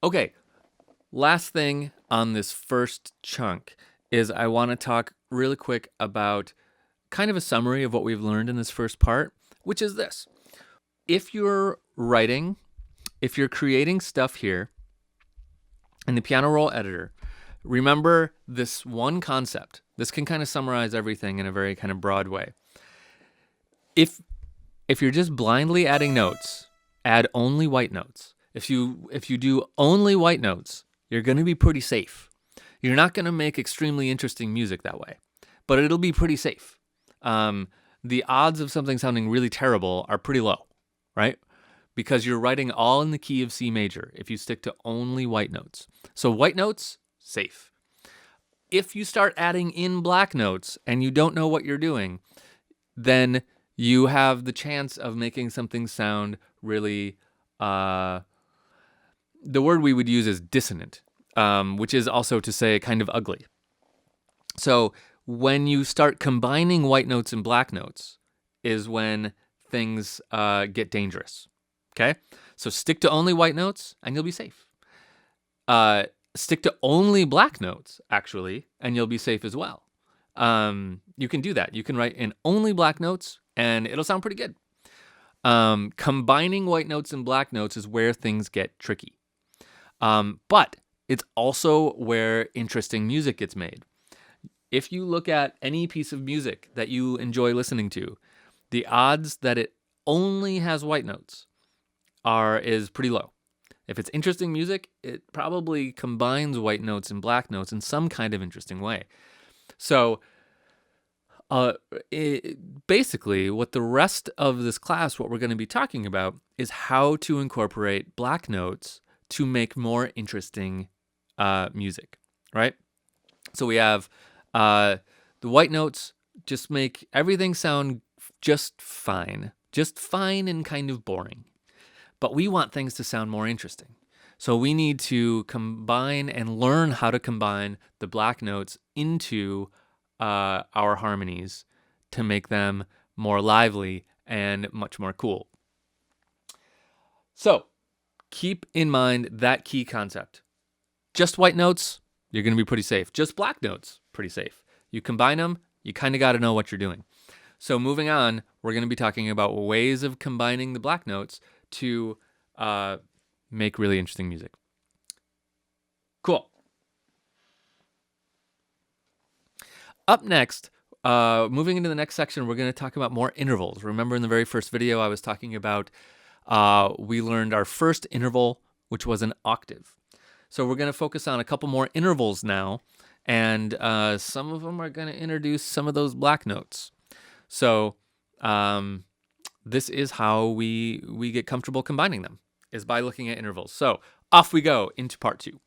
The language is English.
Okay, last thing on this first chunk is I want to talk really quick about kind of a summary of what we've learned in this first part, which is this. If you're writing, if you're creating stuff here in the piano roll editor, remember this one concept. This can kind of summarize everything in a very kind of broad way. If you're just blindly adding notes, add only white notes. If you do only white notes, you're going to be pretty safe. You're not going to make extremely interesting music that way, but it'll be pretty safe. The odds of something sounding really terrible are pretty low, right? Because you're writing all in the key of C major if you stick to only white notes. So white notes, safe. If you start adding in black notes and you don't know what you're doing, then you have the chance of making something sound really, the word we would use is dissonant, which is also to say kind of ugly. So when you start combining white notes and black notes is when things get dangerous. Okay? So stick to only white notes and you'll be safe. Stick to only black notes, actually, and you'll be safe as well. You can do that. You can write in only black notes and it'll sound pretty good. Combining white notes and black notes is where things get tricky. But it's also where interesting music gets made. If you look at any piece of music that you enjoy listening to, the odds that it only has white notes is pretty low. If it's interesting music, it probably combines white notes and black notes in some kind of interesting way. So basically, what the rest of this class, what we're going to be talking about, is how to incorporate black notes to make more interesting music, right? So we have the white notes just make everything sound just fine and kind of boring. But we want things to sound more interesting. So we need to combine and learn how to combine the black notes into our harmonies to make them more lively and much more cool. So keep in mind that key concept. Just white notes, you're going to be pretty safe. Just black notes, pretty safe. You combine them, you kind of got to know what you're doing. So moving on, we're going to be talking about ways of combining the black notes to make really interesting music. Cool. Up next, moving into the next section, we're going to talk about more intervals. Remember in the very first video, I was talking about we learned our first interval, which was an octave. So we're going to focus on a couple more intervals now, and some of them are going to introduce some of those black notes. So this is how we get comfortable combining them, is by looking at intervals. So off we go into part 2.